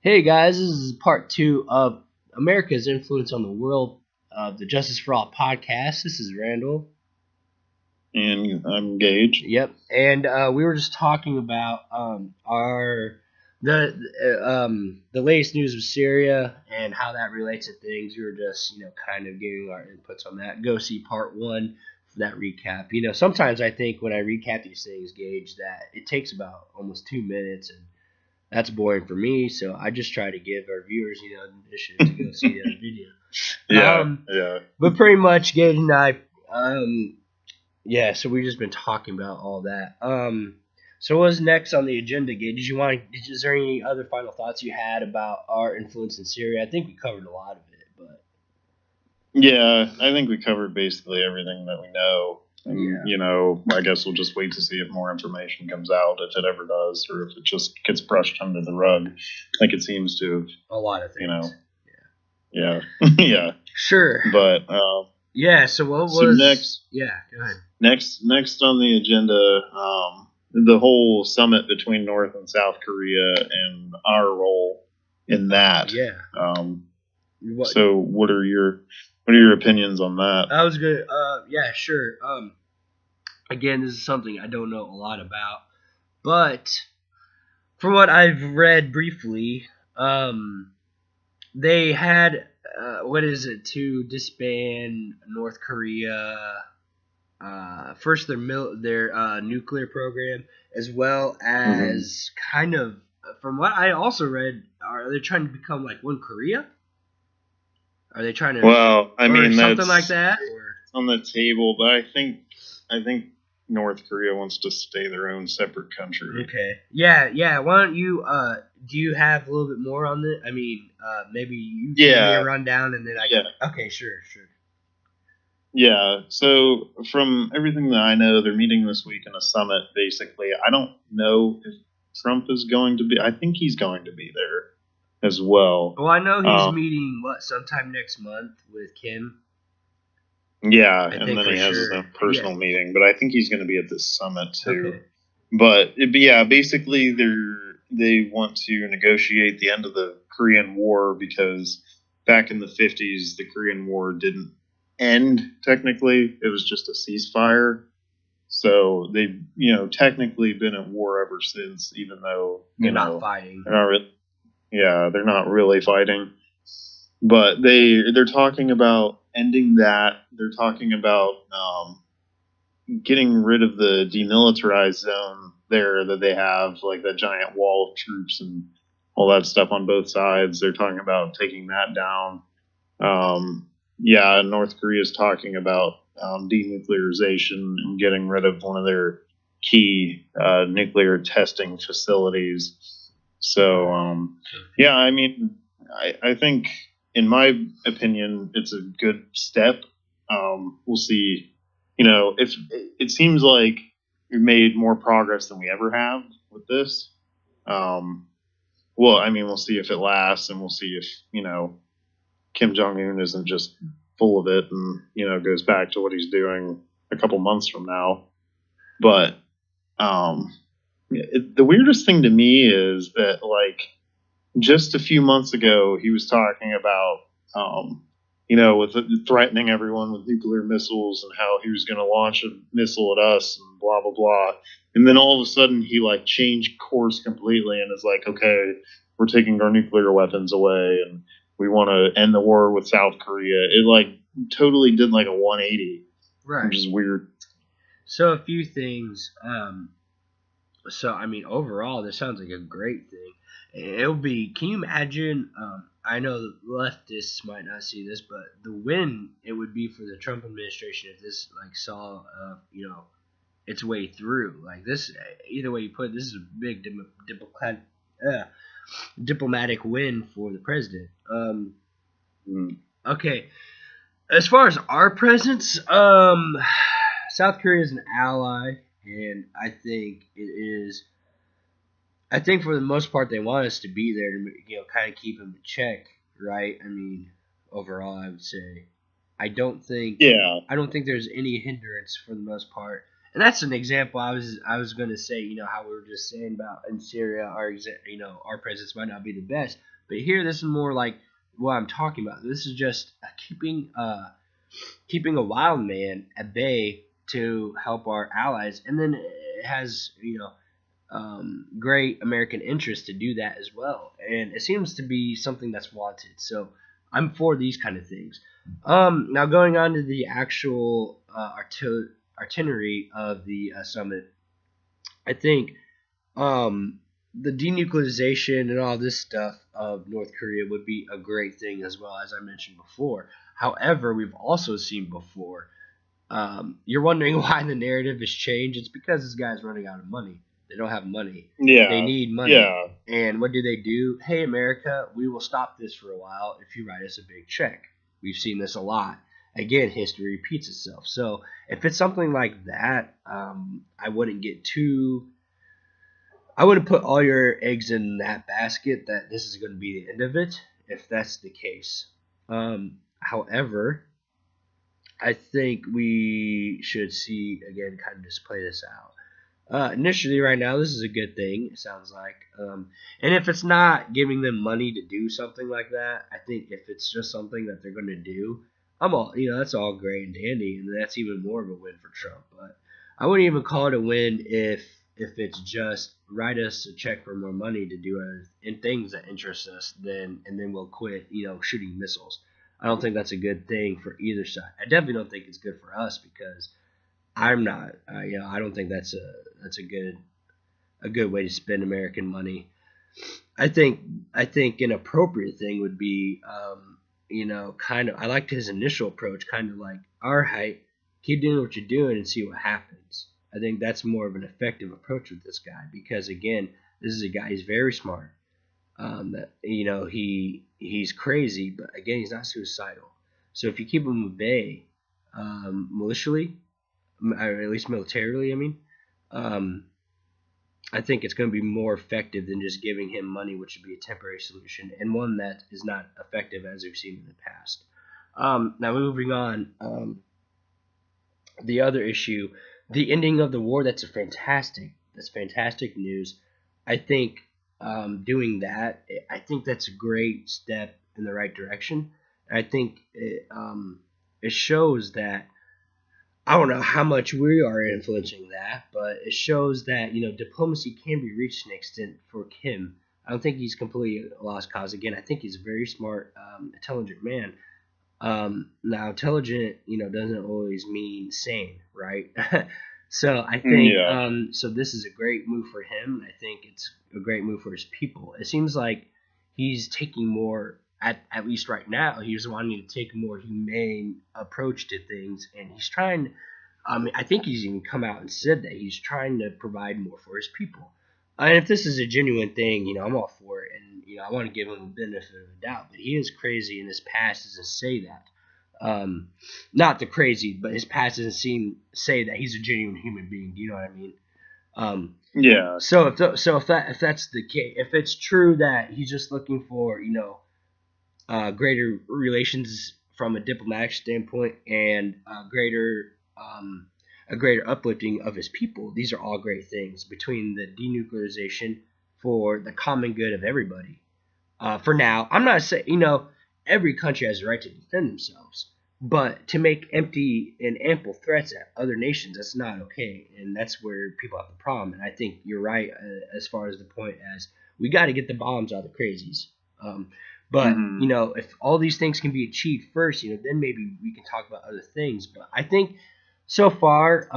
Hey guys, this is part two of America's Influence on the World of the Justice for All podcast. This is Randall. And I'm Gage. Yep, and we were just talking about our the latest news of Syria and how that relates to things. We were just kind of giving our inputs on that. Go see part one for that recap. Sometimes I think when I recap these things, Gage, that it takes about almost 2 minutes and that's boring for me, so I just try to give our viewers, an initiative to go see the video. Yeah. But pretty much, Gage and I, so we've just been talking about all that. So what's next on the agenda, Gage? Is there any other final thoughts you had about our influence in Syria? I think we covered a lot of it, but. Yeah, I think we covered basically everything that we know. And, I guess we'll just wait to see if more information comes out, if it ever does, or if it just gets brushed under the rug, like it seems to. A lot of things. Yeah. Yeah. Sure. But, so what was... So next... Yeah, go ahead. Next on the agenda, the whole summit between North and South Korea and our role in that. Yeah. So what are your opinions on that? That was good. Yeah, sure. Again, this is something I don't know a lot about, but from what I've read briefly, they had to disband North Korea. First their nuclear program, as well as kind of, from what I also read, are they trying to become like one Korea? Are they trying to? Well, I mean, something that's like that. Or? On the table, but I think North Korea wants to stay their own separate country. Okay. Yeah. Why don't you? Do you have a little bit more on this? I mean, maybe you give me a rundown, and then I. Yeah. Okay. Sure. Yeah. So from everything that I know, they're meeting this week in a summit. Basically, I don't know if Trump is going to be. I think he's going to be there as well. Well, I know he's meeting sometime next month with Kim. Yeah, and then he has his own personal meeting, but I think he's going to be at this summit too. Okay. But basically they want to negotiate the end of the Korean War, because back in the 50s the Korean War didn't end technically. It was just a ceasefire. So they've technically been at war ever since, even though they're not fighting. They're not really fighting. But they're talking about ending that. They're talking about getting rid of the demilitarized zone there that they have, like that giant wall of troops and all that stuff on both sides. They're talking about taking that down. North Korea is talking about denuclearization and getting rid of one of their key nuclear testing facilities. So, I mean, I think, in my opinion, it's a good step. We'll see. If it seems like we've made more progress than we ever have with this. We'll see if it lasts, and we'll see if Kim Jong-un isn't just full of it and goes back to what he's doing a couple months from now. But the weirdest thing to me is that, like, just a few months ago, he was talking about, with threatening everyone with nuclear missiles and how he was going to launch a missile at us and blah, blah, blah. And then all of a sudden he changed course completely and is like, okay, we're taking our nuclear weapons away and we want to end the war with South Korea. It totally did a 180. Right. Which is weird. So a few things. Overall, this sounds like a great thing. It'll be. Can you imagine? I know the leftists might not see this, but the win it would be for the Trump administration if this saw its way through. This, either way you put it, this is a big diplomatic win for the president. Okay, as far as our presence, South Korea is an ally, and I think it is. I think for the most part they want us to be there to kind of keep them in check, right? I mean, overall, I would say I don't think there's any hindrance for the most part, And that's an example I was going to say, how we were just saying about in Syria, our presence might not be the best, but here this is more like what I'm talking about. This is just keeping a wild man at bay to help our allies, and then it has great American interest to do that as well, and it seems to be something that's wanted. So I'm for these kind of things. Now going on to the actual itinerary of the summit, I think the denuclearization and all this stuff of North Korea would be a great thing as well, as I mentioned before. However, we've also seen before. You're wondering why the narrative has changed. It's because this guy's running out of money. They don't have money. Yeah. They need money. Yeah. And what do? Hey, America, we will stop this for a while if you write us a big check. We've seen this a lot. Again, history repeats itself. So if it's something like that, I wouldn't put all your eggs in that basket that this is going to be the end of it, if that's the case. However, I think we should see, again, kind of just play this out. Initially, right now, this is a good thing, it sounds like. And if it's not giving them money to do something like that, I think if it's just something that they're going to do, that's all great and dandy, and that's even more of a win for Trump. But I wouldn't even call it a win if it's just write us a check for more money to do and things that interest us, and then we'll quit, shooting missiles. I don't think that's a good thing for either side. I definitely don't think it's good for us because I'm not. I don't think that's a good way to spend American money. I think an appropriate thing would be, kind of. I liked his initial approach, kind of like, all right, keep doing what you're doing and see what happens. I think that's more of an effective approach with this guy because, again, this is a guy who's very smart. He's crazy, but again, he's not suicidal. So if you keep him at bay, militially, or at least militarily, I think it's going to be more effective than just giving him money, which would be a temporary solution, and one that is not effective as we've seen in the past. Now moving on, the other issue, the ending of the war. That's fantastic news. I think doing that, I think that's a great step in the right direction. I think it shows that, I don't know how much we are influencing that, but it shows that diplomacy can be reached to an extent for Kim. I don't think he's completely lost cause. Again, I think he's a very smart, intelligent man. Now, intelligent, doesn't always mean sane, right? So I think so this is a great move for him. I think it's a great move for his people. It seems like he's taking more, at least right now, he's wanting to take a more humane approach to things, and he's trying. I think he's even come out and said that he's trying to provide more for his people. And if this is a genuine thing, I'm all for it, and I want to give him the benefit of the doubt. But he is crazy, and his past doesn't say that. Not the crazy, but his past doesn't say that he's a genuine human being. Do you know what I mean? Yeah. So if that's the case, if it's true that he's just looking for greater relations from a diplomatic standpoint and a greater uplifting of his people, these are all great things. Between the denuclearization for the common good of everybody. For now, I'm not saying every country has the right to defend themselves, but to make empty and ample threats at other nations, that's not okay, and that's where people have the problem. And I think you're right as far as the point as we got to get the bombs out of the crazies. But if all these things can be achieved first, then maybe we can talk about other things. But I think so far,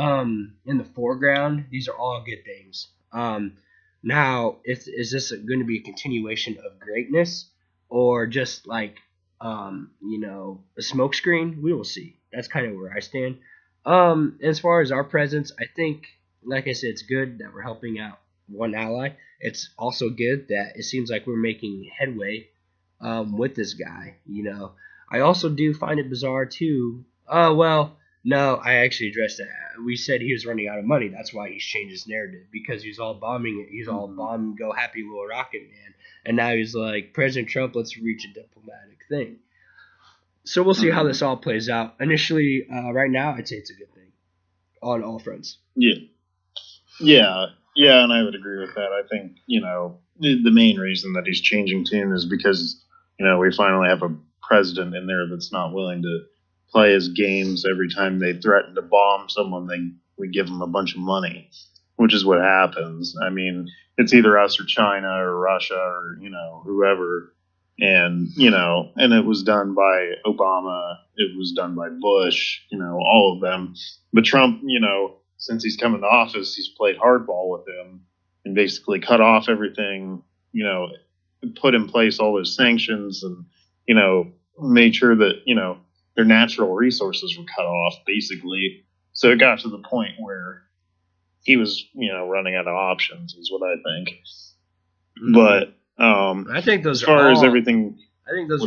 in the foreground, these are all good things. Now, is this going to be a continuation of greatness, or just like a smokescreen? We will see. That's kind of where I stand. As far as our presence, I think, like I said, it's good that we're helping out one ally. It's also good that it seems like we're making headway with this guy. I also do find it bizarre too. No, I actually addressed that. We said he was running out of money. That's why he's changed his narrative, because he's all bombing it. He's all bomb, go happy little rocket man. And now he's like, President Trump, let's reach a diplomatic thing. So we'll see how this all plays out. Initially, right now, I'd say it's a good thing. on all fronts. Yeah, and I would agree with that. I think the main reason that he's changing tune is because we finally have a president in there that's not willing to play his games. Every time they threaten to bomb someone, we give them a bunch of money, which is what happens. I mean, it's either us or China or Russia or whoever. And and it was done by Obama, it was done by Bush, all of them. But Trump, since he's come into office, he's played hardball with them and basically cut off everything, put in place all those sanctions and, made sure that, their natural resources were cut off, basically. So it got to the point where he was, running out of options, is what I think. But I think those as far as everything, I think those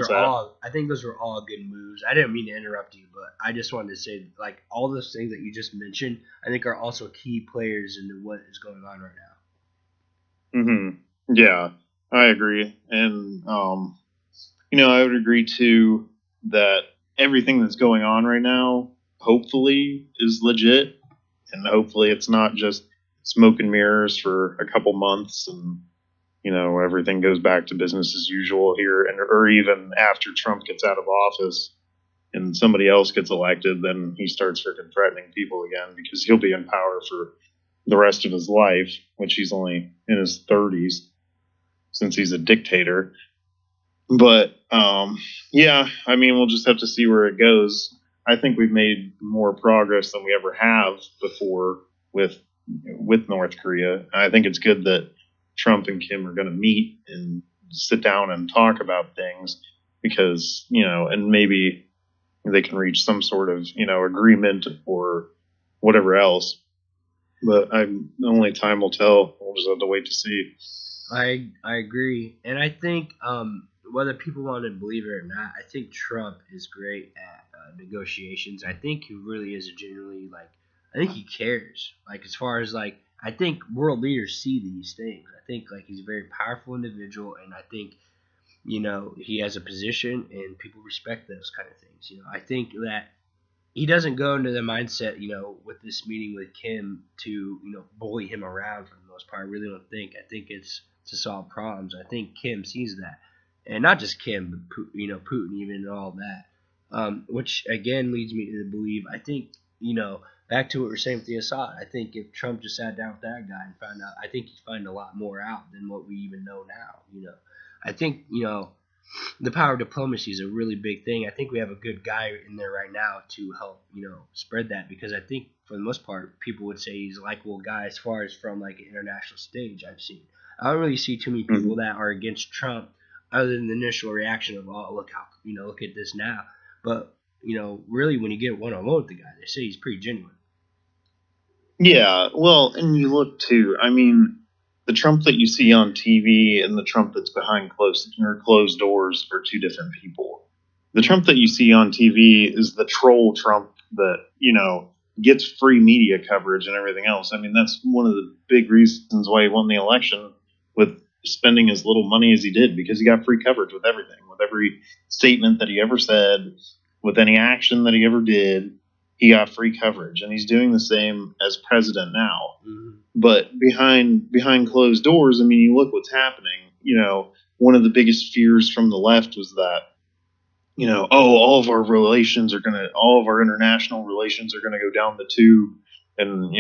are all good moves. I didn't mean to interrupt you, but I just wanted to say, like, all those things that you just mentioned, I think are also key players into what is going on right now. Yeah, I agree, and I would agree too that everything that's going on right now, hopefully, is legit, and hopefully it's not just smoke and mirrors for a couple months and everything goes back to business as usual here, or even after Trump gets out of office and somebody else gets elected, then he starts freaking threatening people again because he'll be in power for the rest of his life, which he's only in his 30s since he's a dictator. But yeah, I mean, we'll just have to see where it goes. I think we've made more progress than we ever have before with North Korea. I think it's good that Trump and Kim are going to meet and sit down and talk about things because, and maybe they can reach some sort of, agreement or whatever else. But only time will tell. We'll just have to wait to see. I agree. And I think whether people want to believe it or not, I think Trump is great at negotiations. I think he really is genuinely, I think he cares. As far as, I think world leaders see these things. I think he's a very powerful individual, and I think he has a position, and people respect those kind of things. I think that he doesn't go into the mindset, with this meeting with Kim to bully him around for the most part. I really don't think. I think it's to solve problems. I think Kim sees that, and not just Kim, but Putin even and all that. Which again leads me to believe. I think back to what we were saying with the Assad, I think if Trump just sat down with that guy and found out, I think he'd find a lot more out than what we even know now. I think, the power of diplomacy is a really big thing. I think we have a good guy in there right now to help, spread that, because I think for the most part, people would say he's a likable guy as far as from an international stage I've seen. I don't really see too many people that are against Trump other than the initial reaction of, oh, look at this now. But, really when you get one-on-one with the guy, they say he's pretty genuine. Yeah, well, and you look too, I mean, the Trump that you see on TV and the Trump that's behind closed doors are two different people. The Trump that you see on TV is the troll Trump that, gets free media coverage and everything else. I mean, that's one of the big reasons why he won the election with spending as little money as he did, because he got free coverage with everything, with every statement that he ever said, with any action that he ever did. He got free coverage, and he's doing the same as president now. Mm-hmm. But behind closed doors, I mean, you look what's happening. One of the biggest fears from the left was that, all of our international relations are gonna go down the tube, and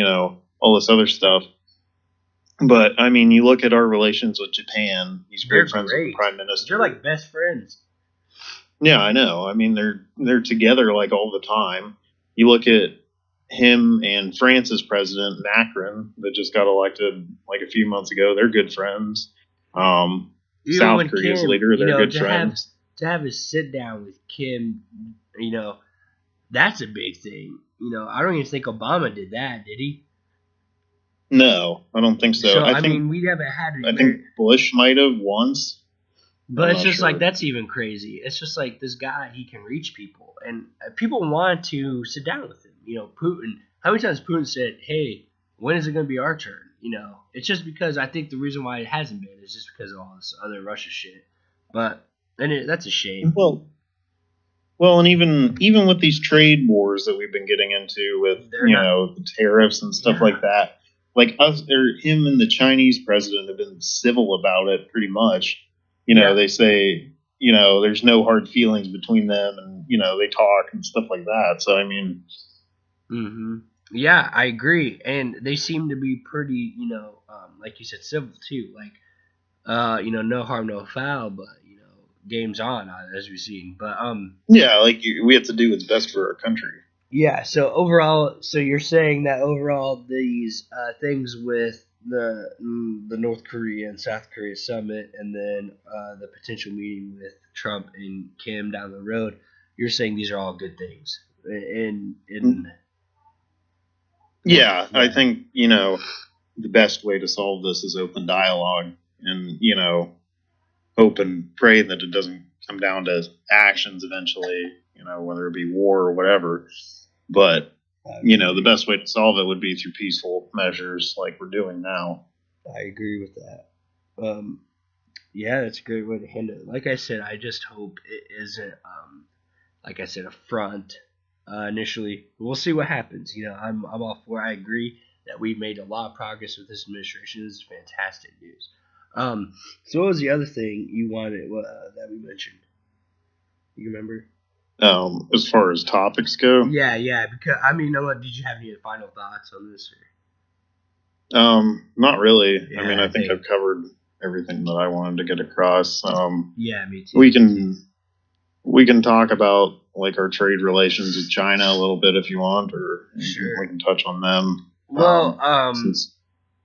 all this other stuff. But I mean, you look at our relations with Japan. He's great friends with the prime minister. They're like best friends. Yeah, I know. I mean, they're together all the time. You look at him and France's president, Macron, that just got elected a few months ago. They're good friends. South Korea's leader, they're good friends. To have a sit down with Kim, that's a big thing. I don't even think Obama did that, did he? No, I don't think so. I mean, we haven't had it. I think Bush might have once. But it's just sure. That's even crazy. It's just this guy, he can reach people. And people want to sit down with him. Putin, how many times Putin said, hey, when is it going to be our turn? It's just because I think the reason why it hasn't been is just because of all this other Russia shit. But that's a shame. Well, Well, and even with these trade wars that we've been getting into with the tariffs and stuff like that, like us or him and the Chinese president have been civil about it pretty much. They say there's no hard feelings between them, and they talk and stuff like that. So I mean, yeah, I agree, and they seem to be pretty, like you said, civil too. Like, no harm, no foul, but game's on, as we've seen. But we have to do what's best for our country. Yeah. So overall, you're saying that overall these things with the North Korea and South Korea summit, and then the potential meeting with Trump and Kim down the road, you're saying these are all good things. Yeah, I think the best way to solve this is open dialogue, and hope and pray that it doesn't come down to actions eventually, whether it be war or whatever. But, the best way to solve it would be through peaceful measures like we're doing now. I agree with that. Yeah, that's a good way to handle it. Like I said, I just hope it isn't, like I said, a front initially. We'll see what happens. I'm all for it. I agree that we've made a lot of progress with this administration. This is fantastic news. So what was the other thing you wanted that we mentioned? You remember? As far as topics go? Yeah. Because did you have any final thoughts on this? Not really. Yeah, I think I've covered everything that I wanted to get across. Yeah, me too. We can talk about like our trade relations with China a little bit if you want, or sure. We can touch on them. Well,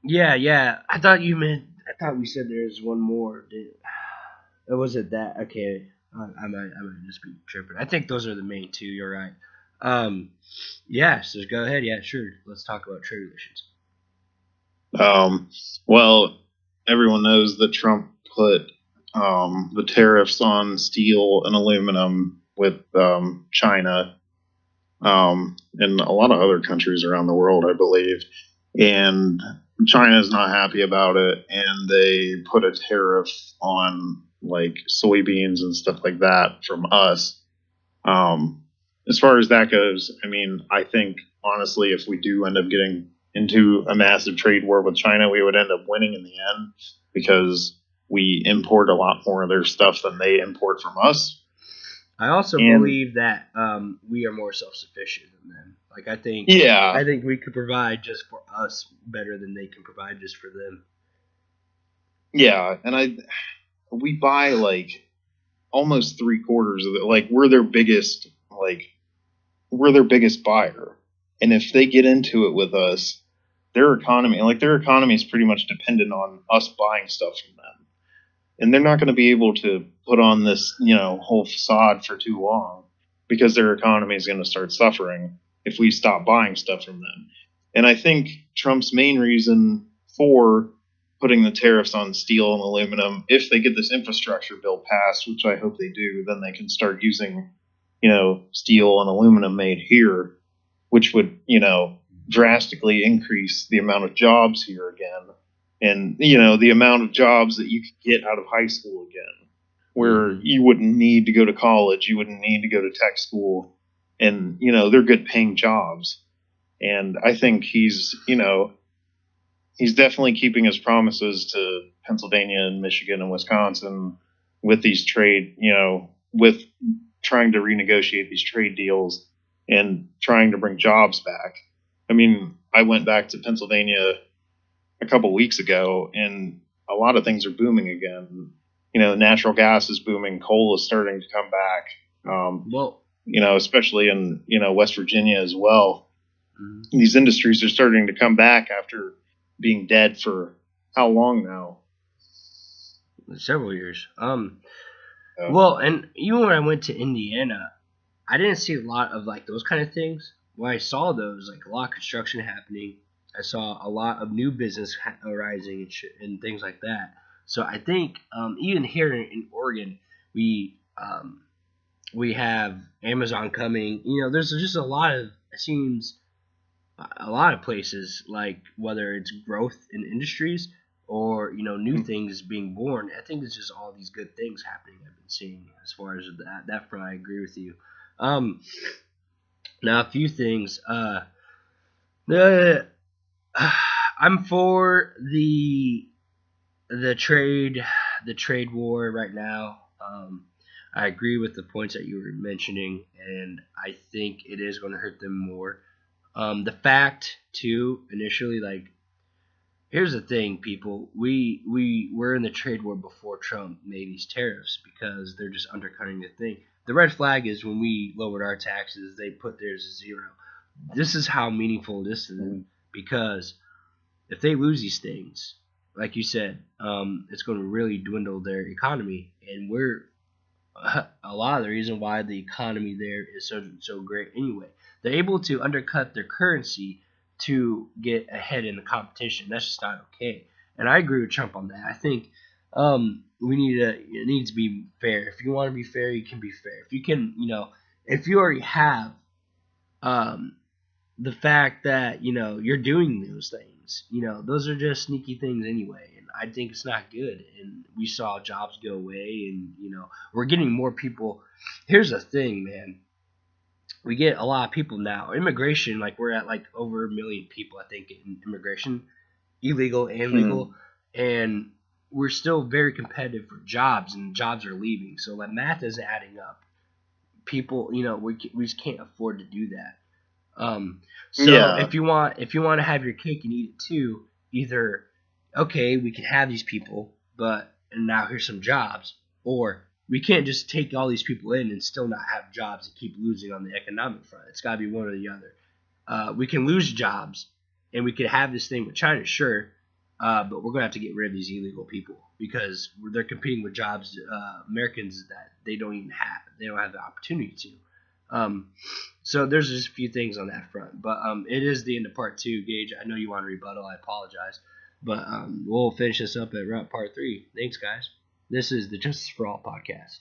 yeah. I thought we said there's one more. Or was it that? Okay. I might just be tripping. I think those are the main two. You're right. Yeah. So go ahead. Yeah, sure. Let's talk about trade relations. Well, everyone knows that Trump put the tariffs on steel and aluminum with China, and a lot of other countries around the world, I believe. And China is not happy about it, and they put a tariff on like soybeans and stuff like that from us. As far as that goes, I think honestly, if we do end up getting into a massive trade war with China, we would end up winning in the end because we import a lot more of their stuff than they import from us. I also believe that we are more self-sufficient than them. Like I think we could provide just for us better than they can provide just for them. Yeah, and we buy like almost 3/4 of it. Like we're their biggest buyer, and if they get into it with us, their economy is pretty much dependent on us buying stuff from them, and they're not going to be able to put on this whole facade for too long because their economy is going to start suffering if we stop buying stuff from them. And I think Trump's main reason for putting the tariffs on steel and aluminum, if they get this infrastructure bill passed, which I hope they do, then they can start using, steel and aluminum made here, which would, drastically increase the amount of jobs here again. And, the amount of jobs that you could get out of high school again, where you wouldn't need to go to college, you wouldn't need to go to tech school. And, they're good paying jobs. And I think he's definitely keeping his promises to Pennsylvania and Michigan and Wisconsin with these trade, with trying to renegotiate these trade deals and trying to bring jobs back. I went back to Pennsylvania a couple weeks ago, and a lot of things are booming again. Natural gas is booming. Coal is starting to come back. Especially in, West Virginia as well. Mm-hmm. These industries are starting to come back after being dead for how long now? Several years. Well, and even when I went to Indiana, I didn't see a lot of like those kind of things. When I saw those, like a lot of construction happening, I saw a lot of new business arising and things like that. So I think even here in Oregon, we have Amazon coming. There's just a lot of, it seems, a lot of places, like whether it's growth in industries or new things being born. I think it's just all these good things happening. I've been seeing as far as that front. I agree with you. Now a few things. I'm for the trade war right now. I agree with the points that you were mentioning, and I think it is going to hurt them more. The fact too, initially, like, here's the thing, people. We were in the trade war before Trump made these tariffs because they're just undercutting the thing. The red flag is when we lowered our taxes, they put theirs to zero. This is how meaningful this is to them, because if they lose these things, like you said, it's going to really dwindle their economy, and we're a lot of the reason why the economy there is so great anyway. They're able to undercut their currency to get ahead in the competition. That's just not okay. And I agree with Trump on that. I think it needs to be fair. If you want to be fair, you can be fair. If you can, if you already have the fact that you're doing those things, those are just sneaky things anyway, and I think it's not good. And we saw jobs go away, and we're getting more people. Here's the thing, man. We get a lot of people now. Immigration, like, we're at like over 1 million people, I think, in immigration, illegal and legal, and we're still very competitive for jobs, and jobs are leaving. So that math isn't adding up. People, we just can't afford to do that. If you want to have your cake and eat it too, either, okay, we can have these people, and now here's some jobs, or we can't just take all these people in and still not have jobs and keep losing on the economic front. It's got to be one or the other. We can lose jobs, and we could have this thing with China, sure, but we're going to have to get rid of these illegal people because they're competing with jobs, Americans, that they don't even have. They don't have the opportunity to. So there's just a few things on that front. But it is the end of part 2, Gage. I know you want to rebuttal. I apologize. But we'll finish this up at part 3. Thanks, guys. This is the Justice for All podcast.